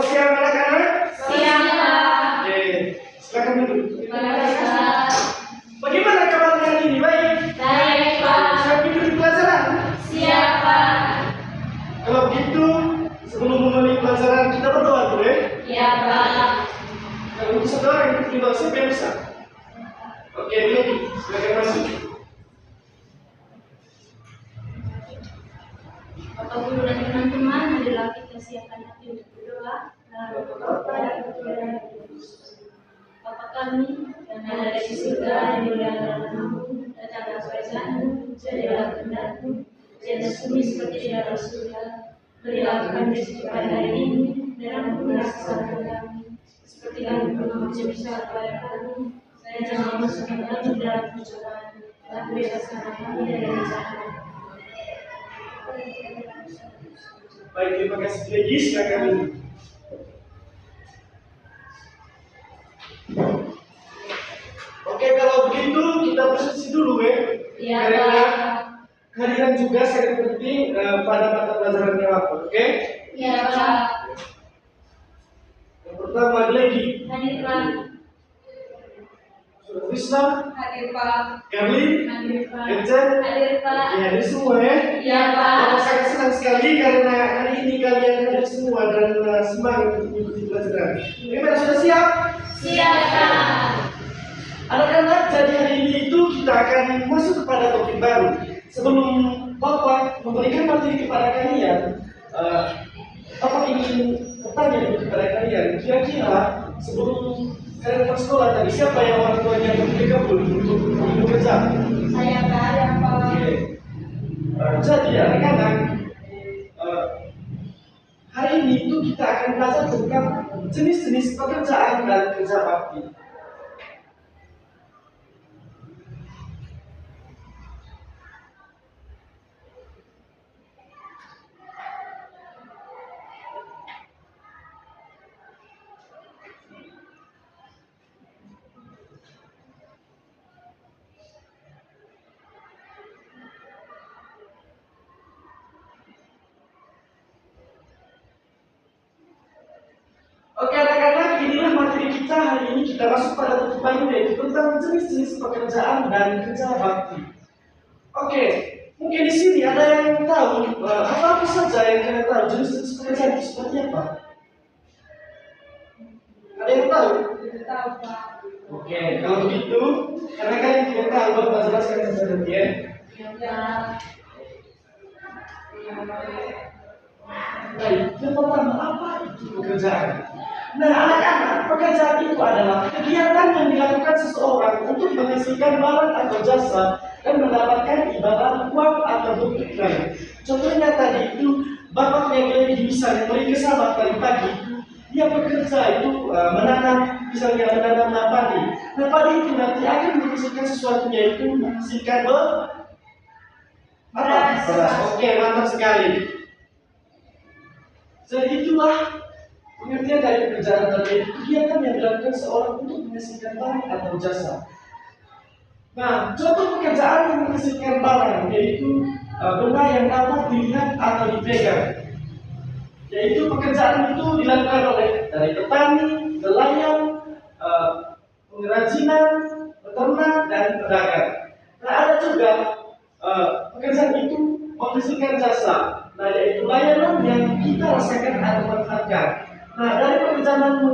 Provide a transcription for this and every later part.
Selamat siang anak-anak. Siang, Pak. Oke, silakan duduk. Terima kasih, Pak. Bagaimana kabar hari ini? Baik. Baik, Pak. Siap mengikuti pelajaran? Siap, Pak. Kalau begitu, sebelum memulai pelajaran kita berdoa dulu ya. Iya, Pak. Kalau untuk saudara yang ikut berdoa, siapa yang bisa? Oke, Lady, silakan masuk. Bapak Guru dan teman-teman, marilah kita siapkan hati untuk berdoa. Dalam nama Bapa dan Putra dan Roh Kudus. Bapa kami yang ada di surga, yang dimuliakan namamu, datanglah kerajaanmu, jadilah kehendakmu, jadi bumi seperti di dalam surga. Berilah kami rezeki pada hari ini, dan ampunilah kesalahan kami, seperti kami pernah mengampuni kepada kami, dan jangan masukkan kami dalam pencobaan, tapi bebaskanlah kami dari yang jahat. Baik, terima kasih Lady, silakan. Oke, kalau begitu kita posisi dulu ya. Iya, Karena Pak. kehadiran juga sangat penting pada mata pelajaran yang apa, oke? Iya, Pak. Yang pertama Lady, Hadir, Pak. Saudara Krishna, Hadir, Pak. Carly, Hadir, Pak. Kencan, Hadir, Pak. ya hadir semua ya. Iya, Pak. Aku sangat senang sekali karena hari ini kalian hadir semua dan semangat untuk mengikuti pelajaran. Bagaimana, sudah siap? Siap, Pak. Anak-anak, jadi hari ini itu kita akan masuk kepada topik baru. Sebelum Bapak memberikan materi kepada kalian, Bapak ingin bertanya dulu kepada kalian, kira-kira sebelum kalian ke sekolah tadi, siapa yang orang tuanya bekerja untuk bekerja? Saya Pak, yang Pak. Oke. Jadi anak-anak, hari ini itu kita akan belajar tentang jenis-jenis pekerjaan dan kerja bakti. Oke anak-anak, inilah materi kita hari ini. Kita masuk pada topik baru yaitu tentang jenis-jenis pekerjaan dan kerja bakti. Oke, mungkin di sini ada yang tahu apa saja yang kalian tahu jenis-jenis pekerjaan itu seperti apa? Ada yang tahu? Tidak tahu, Pak. Oke, kalau begitu, karena kalian tidak tahu, Bapak jelaskan saja nanti ya. Iya, Pak. Baik, yang pertama apa itu pekerjaan? Nah, anak-anak, pekerjaan itu adalah kegiatan yang dilakukan seseorang untuk menghasilkan barang atau jasa dan mendapatkan imbalan uang atau bentuk lain. Contohnya tadi itu bapaknya Glenn misalnya pergi ke sawah tadi pagi, dia bekerja itu menanam, misalnya menanam padi. Nah, padi itu nanti akan menghasilkan sesuatu yaitu menghasilkan beras. Oke, mantap sekali. Jadi itulah pengertian dari pekerjaan tadi, kegiatan yang dilakukan seorang untuk menghasilkan barang atau jasa. Nah, contoh pekerjaan yang menghasilkan barang yaitu benda yang dapat dilihat atau dipegang. Yaitu pekerjaan itu dilakukan oleh dari petani, nelayan, pengrajinan, peternak, dan pedagang. Nah, ada juga pekerjaan itu menghasilkan jasa. Nah, yaitu layanan yang kita rasakan atau manfaatkan. Nah, dari pekerjaan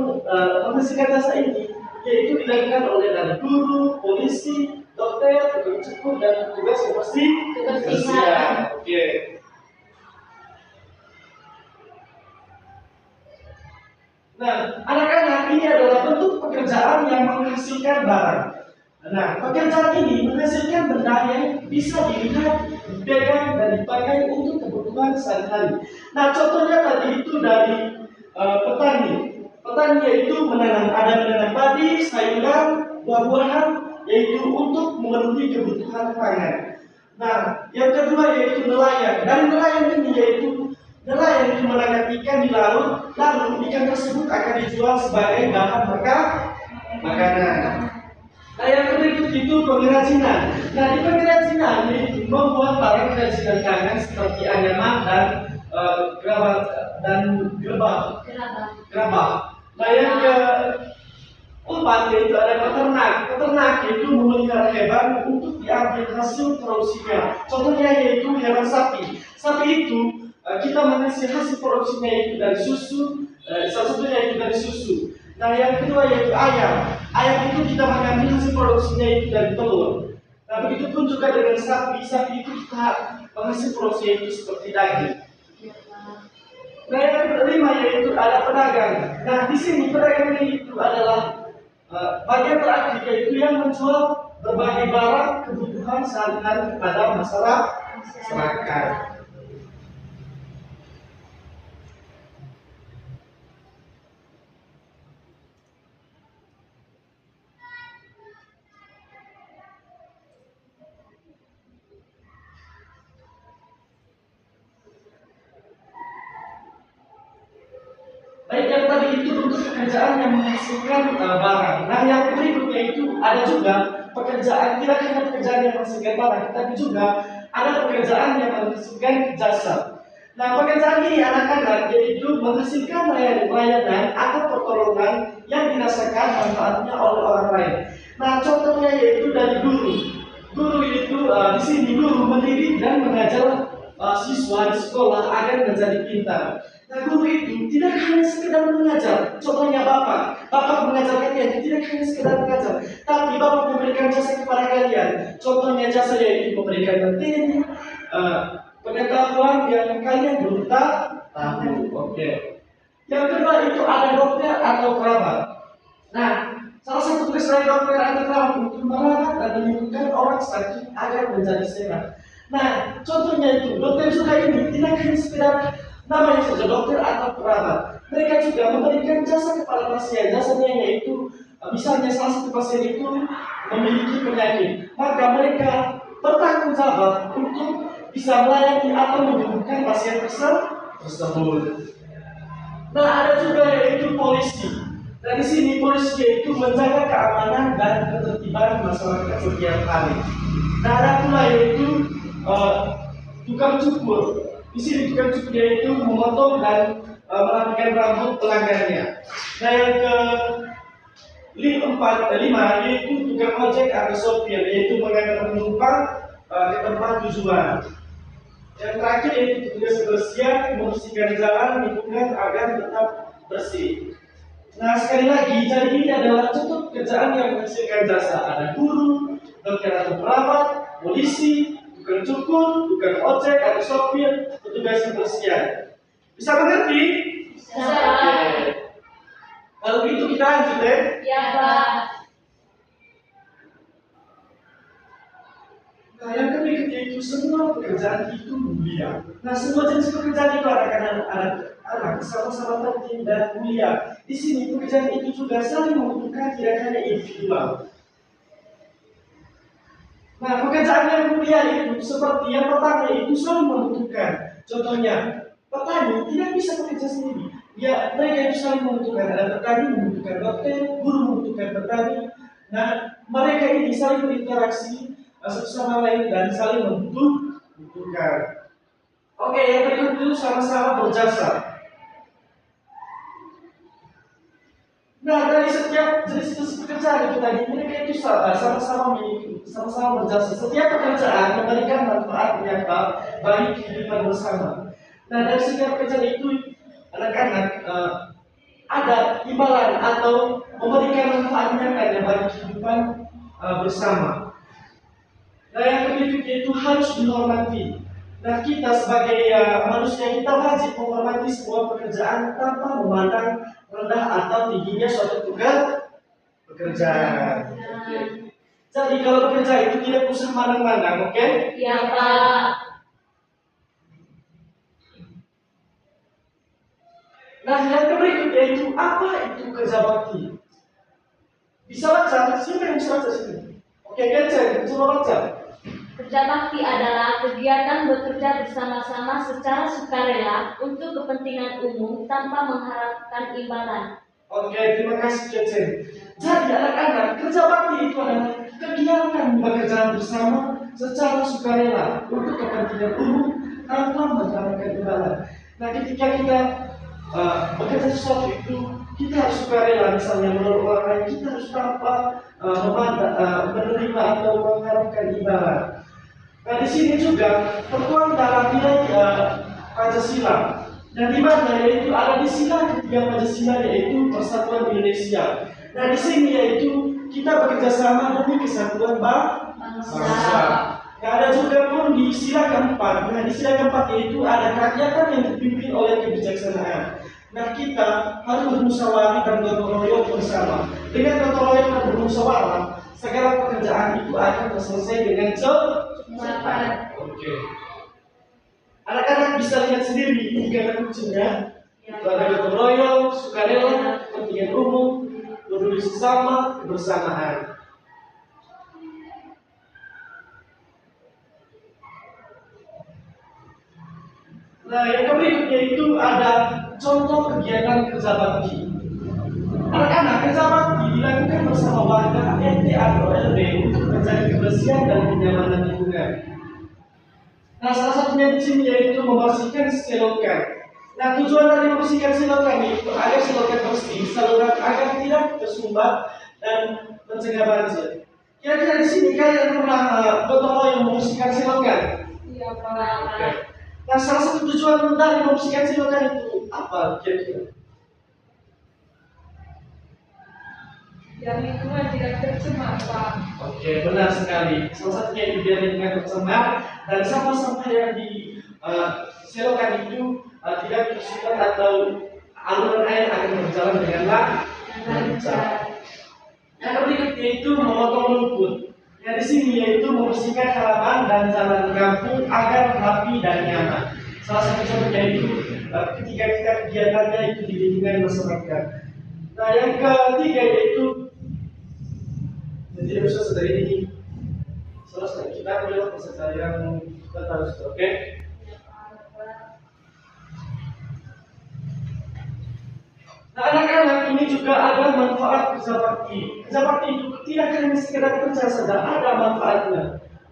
menghasilkan jasa ini, yaitu dilakukan oleh dari guru, polisi, dokter, tukang cukur, dan petugas kebersihan. Oke. Nah, anak-anak, ini adalah bentuk pekerjaan yang menghasilkan barang. Nah, pekerjaan ini menghasilkan benda yang bisa dilihat, dipegang, dan dipakai untuk kebutuhan sehari-hari. Nah, contohnya tadi itu dari petani. Petani yaitu menanam padi, sayuran, buah-buahan, yaitu untuk memenuhi kebutuhan pangan. Nah, yang kedua yaitu nelayan. Dari nelayan ini yaitu nelayan itu menangkap ikan di laut, lalu ikan tersebut akan dijual sebagai bahan makanan. Nah, yang berikut itu pengrajinan. Nah, di pengrajinan yaitu membuat barang kerajinan tangan seperti anyaman dan kerabat dan gerbang. Gerabah. Gerabah. Nah yang keempat yaitu ada peternak. Peternak yaitu memelihara hewan untuk diambil hasil produksinya. Contohnya yaitu hewan sapi. Sapi itu kita menghasil hasil produksinya itu dari susu. Salah satunya itu dari susu. Nah yang kedua yaitu ayam. Ayam itu kita mengambil hasil produksinya itu dari telur. Nah begitu pun juga dengan sapi. Sapi itu kita menghasil produksinya itu seperti daging. Nah yang kelima yaitu ada pedagang. Nah di sini pedagang itu adalah bagian terakhir yaitu yang menjual berbagai barang kebutuhan sehari-hari kepada masyarakat. Baik, yang tadi itu untuk pekerjaan yang menghasilkan barang. Nah, yang berikutnya itu ada juga pekerjaan, tidak hanya pekerjaan yang menghasilkan barang, tetapi juga ada pekerjaan yang menghasilkan jasa. Nah, pekerjaan ini anak-anak yaitu menghasilkan layanan atau pertolongan yang dirasakan manfaatnya oleh orang lain. Nah, contohnya yaitu dari guru. Guru itu di sini guru mendidik dan mengajar siswa di sekolah agar menjadi pintar. Nah, guru itu tidak hanya sekedar mengajar. Contohnya bapak mengajarkan kalian tidak hanya sekedar mengajar, tapi bapak memberikan jasa kepada kalian. Contohnya jasa yaitu memberikan materi, pengetahuan yang kalian belum tahu. Oke. Yang kedua itu ada dokter atau perawat. Nah, salah satu tugas dari dokter atau perawat untuk merawat dan menyembuhkan orang sakit agar menjadi sehat. Nah, contohnya itu dokter juga ini tidak hanya sekedar namanya saja dokter atau perawat. Mereka juga memberikan jasa kepada pasien. Jasanya yaitu misalnya salah satu pasien itu memiliki penyakit, maka mereka bertanggung jawab untuk bisa melayani atau menyembuhkan pasien tersebut. Nah, ada juga yaitu polisi. Nah, di sini polisi yaitu menjaga keamanan dan ketertiban masyarakat setiap hari. Nah, ada pula yaitu tukang cukur. Di sini tukang cukur yaitu memotong dan merapikan rambut pelanggannya. Nah, yang kelima yaitu tukang ojek atau sopir, yaitu mengantar penumpang ke tempat tujuan. Yang terakhir yaitu petugas kebersihan, membersihkan jalan lingkungan agar tetap bersih. Nah, sekali lagi, jadi ini adalah contoh pekerjaan yang menghasilkan jasa. Ada guru, dokter atau perawat, polisi, tukang cukur, tukang ojek atau sopir, petugas kebersihan. Bisa mengerti? Bisa. Oke. Kalau begitu kita lanjut ya. Ya, Pak. Nah, yang berikutnya itu semua pekerjaan itu mulia. Nah, semua jenis pekerjaan itu anak sama-sama penting dan mulia. Di sini pekerjaan itu juga saling membutuhkan, tidak hanya individual. Nah, pekerjaan yang mulia itu seperti yang pertama itu saling membutuhkan. Contohnya, petani tidak bisa bekerja sendiri. Ya, mereka itu saling membutuhkan. Ada petani membutuhkan dokter, guru membutuhkan petani. Nah, mereka ini saling berinteraksi satu sama lain dan saling membutuhkan. Oke, yang berikut itu sama-sama berjasa. Nah, dari setiap jenis pekerjaan itu tadi, mereka itu sama-sama memiliki, sama-sama berjasa. Setiap pekerjaan memberikan manfaat nyata bagi kehidupan bersama. Nah, dari setiap pekerjaan itu, anak-anak ada imbalan atau memberikan manfaat nyata bagi kehidupan bersama. Nah, yang berikutnya itu harus dihormati. Nah, kita sebagai manusia kita wajib menghormati semua pekerjaan tanpa memandang rendah atau tingginya suatu pekerjaan. Jadi kalau bekerja itu tidak usah mandang-mandang, oke? Ya, Pak. Nah, yang berikutnya itu apa itu kerja bakti? Bisa baca? Siapa yang bisa baca sini? Oke, Gensel, coba baca. Kerja bakti adalah kegiatan bekerja bersama-sama secara sukarela untuk kepentingan umum tanpa mengharapkan imbalan. Oke, terima kasih Gensel. Jadi anak-anak, kerja bakti itu adalah kegiatan bekerja bersama secara sukarela untuk kepentingan umum tanpa mengharapkan imbalan. Nah, ketika kita bekerja sesuatu itu, kita harus sukarela, misalnya menurut orang lain, kita harus tanpa menerima atau mengharapkan imbalan. Nah, di sini juga tertuang dalam nilai Pancasila. Dan di mana yaitu ada di sila ketiga Pancasila, yaitu Persatuan Indonesia. Nah, di sini yaitu kita bekerja sama demi kesatuan bangsa. Nah, ada juga pun di sila keempat. Nah, di sila keempat yaitu ada kerakyatan yang dipimpin oleh kebijaksanaan. Nah, kita harus bermusyawarah dan gotong royong bersama. Dengan gotong royong dan bermusyawarah, segala pekerjaan itu akan selesai dengan cepat. Oke. Anak-anak bisa lihat sendiri di kata kuncinya. Ada gotong royong, sukarela, kepentingan umum, peduli sesama, kebersamaan. Nah, yang berikutnya itu ada contoh kegiatan kerja bakti. Anak-anak, kerja bakti dilakukan bersama warga RT atau RW untuk mencari kebersihan dan kenyamanan lingkungan. Nah, salah satunya di sini yaitu membersihkan selokan. Nah, tujuan dari membersihkan selokan itu agar selokan bersih, saluran agar tidak tersumbat dan mencegah banjir. Kira-kira di sini kalian pernah gotong royong membersihkan selokan? Iya, Pak. Nah, salah satu tujuan dari membersihkan selokan itu apa kira-kira? Biar lingkungan tidak tercemar, Pak. Oke, benar sekali. Salah satunya itu biar lingkungan tercemar dan sampah-sampah yang di selokan itu tidak tersumbat atau aliran air akan berjalan dengan lancar. Yang berikutnya itu memotong rumput. Yang di sini yaitu membersihkan halaman dan jalan kampung agar rapi dan nyaman. Salah satu contohnya itu ketika kita kegiatannya itu di lingkungan masyarakat. Nah, yang ketiga yaitu tidak bisa dari ini. Selesai kita melihat peserta yang kita harus oke. Nah, anak-anak ini juga ada manfaat kerja bakti. Kerja bakti itu tidak hanya sekedar kerja saja, ada manfaatnya.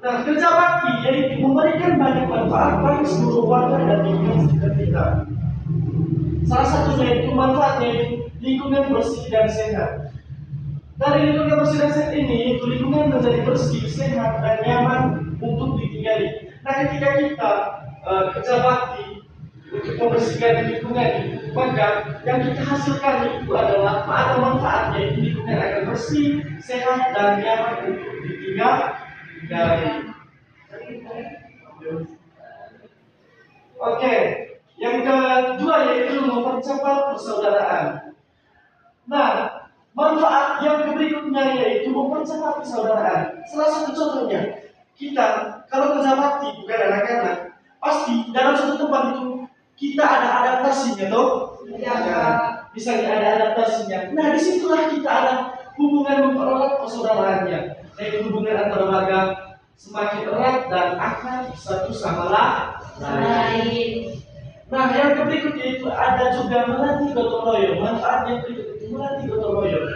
Nah, kerja bakti yaitu memberikan banyak manfaat bagi seluruh warga dan lingkungan sekitar kita. Salah satunya itu manfaatnya itu lingkungan bersih dan sehat. Dari lingkungan bersih dan sehat ini, lingkungan menjadi bersih, sehat, dan nyaman untuk ditinggali. Nah, ketika kita kerja bakti untuk membersihkan lingkungan itu, maka yang kita hasilkan itu adalah ada manfaatnya, itu lingkungan akan bersih, sehat, dan nyaman untuk ditinggali. Oke, yang kedua yaitu mempercepat persaudaraan. Nah, manfaat yang berikutnya yaitu mempercepat persaudaraan. Salah satu contohnya, kita kalau kerja bakti bukan anak-anak, pasti dalam satu tempat itu kita ada adaptasinya, toh? Ya, misalnya ada adaptasinya. Nah, disitulah kita ada hubungan mempererat persaudaraannya, yaitu hubungan antara warga semakin erat dan akrab satu sama lain. Nah, yang berikutnya itu ada juga melatih gotong royong. Manfaat yang berikut itu melatih gotong royong.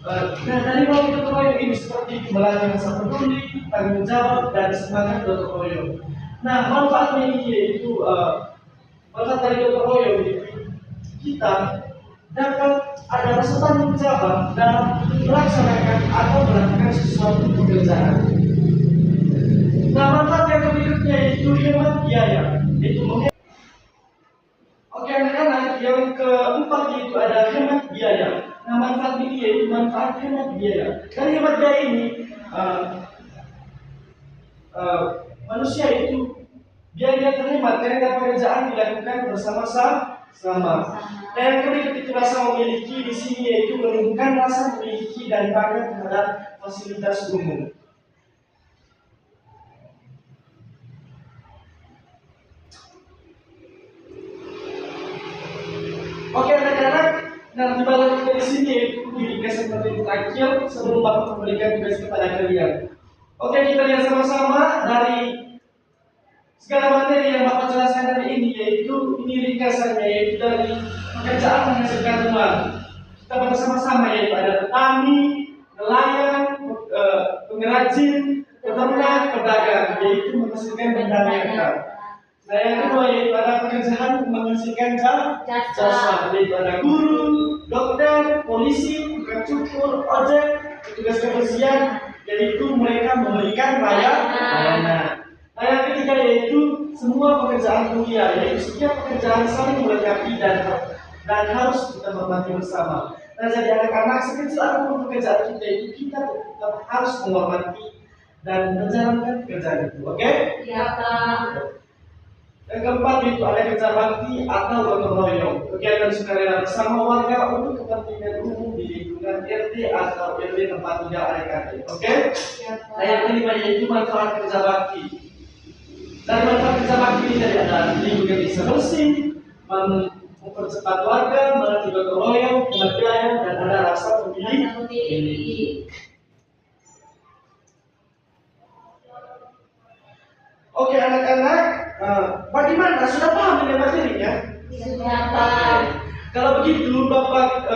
Nah, dari melatih gotong royong ini seperti melatih rasa peduli, tanggung jawab, dan semangat gotong royong. Nah, manfaatnya ini yaitu manfaat dari gotong royong itu kita dapat ada rasa tanggung jawab dalam melaksanakan atau melakukan sesuatu pekerjaan. Nah, manfaat yang berikutnya itu hemat biaya, itu Oke, anak-anak, yang keempat yaitu ada hemat biaya. Nah, manfaat ini yaitu manfaat hemat biaya. Dari hemat biaya ini manusia itu biaya terhemat karena pekerjaan dilakukan bersama-sama. Dan yang berikut itu rasa memiliki di sini yaitu menumbuhkan rasa memiliki dan bangga terhadap fasilitas umum. Oke, anak-anak, nah di balik kita di sini yaitu diri seperti terakhir sebelum Bapak memberikan tugas kepada kalian. Oke, kita lihat sama-sama dari segala materi yang Bapak jelaskan hari ini, yaitu ini ringkasannya, yaitu dari pekerjaan menghasilkan uang. Kita baca sama-sama yaitu ada petani, nelayan, pengrajin, peternak, pedagang, yaitu menghasilkan benda mereka. Nah, yang kedua yaitu ada pekerjaan menghasilkan jasa, yaitu ada guru, dokter, polisi, tukang cukur, ojek, petugas kebersihan, yaitu mereka memberikan layanan. Nah, yang ketiga yaitu semua pekerjaan mulia, yaitu setiap pekerjaan saling melengkapi dan harus kita hormati bersama. Nah, jadi anak-anak sekecil apapun pekerjaan kita itu kita tetap harus menghormati dan menjalankan pekerjaan itu, oke? Iya, Pak. Yang keempat itu ada kerja bakti atau gotong royong, kegiatan sukarela bersama warga untuk kepentingan umum di lingkungan RT atau RW tempat tinggal anak-anak, oke? Iya, Pak. Nah, yang kelima yaitu manfaat kerja bakti. Dari manfaat kerja bakti ini tadi ada lingkungan bisa bersih, mempercepat warga, melatih gotong royong, pengabdian, dan ada rasa memilih. Oke anak-anak, bagaimana? Sudah paham dengan materinya? Sudah, Pak. Kalau begitu, Bapak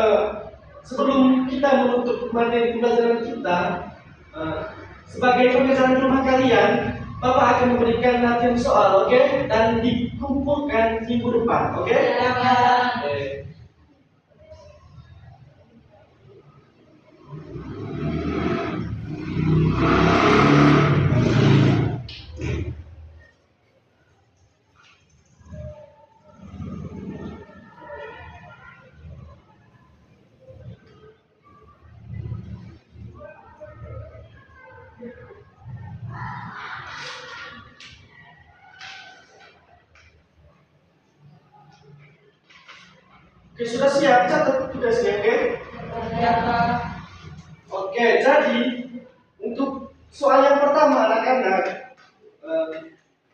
sebelum kita menutup materi pembelajaran kita, sebagai pekerjaan rumah kalian, Bapak akan memberikan latihan soal, oke? Dan dikumpulkan minggu depan, oke? Iya, Pak. Oke, sudah siap? Catat tugasnya, oke? Iya, Pak. Oke, jadi untuk soal yang pertama anak-anak,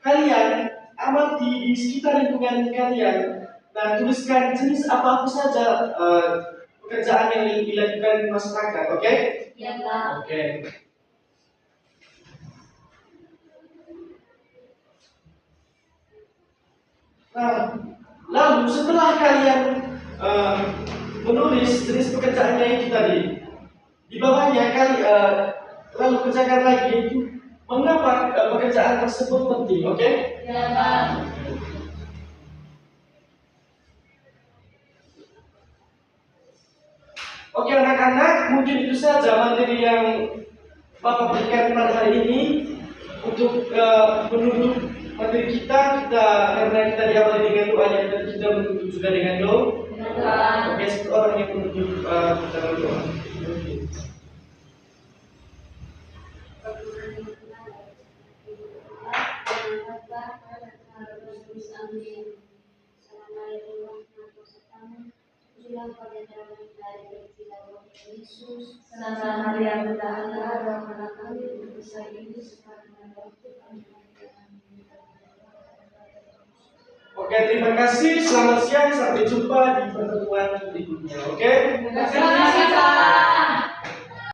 kalian amati di sekitar lingkungan kalian dan tuliskan jenis apa saja pekerjaan yang dilakukan masyarakat, oke? Iya, Pak. Oke. Nah, lalu setelah kalian menulis jenis pekerjaan yang itu tadi, di bawahnya lalu kerjakan lagi itu mengapa pekerjaan tersebut penting, oke? Iya, Pak. Oke anak-anak, mungkin itu saja materi yang Bapak berikan pada hari ini untuk menutup materi kita karena kita diawali dengan doa dan kita menutup juga dengan doa. Iya, Pak. Oke, satu orang yang menutup kita berdoa. Oke, terima kasih. Selamat siang. Sampai jumpa di pertemuan berikutnya. Oke. Terima kasih, Pak.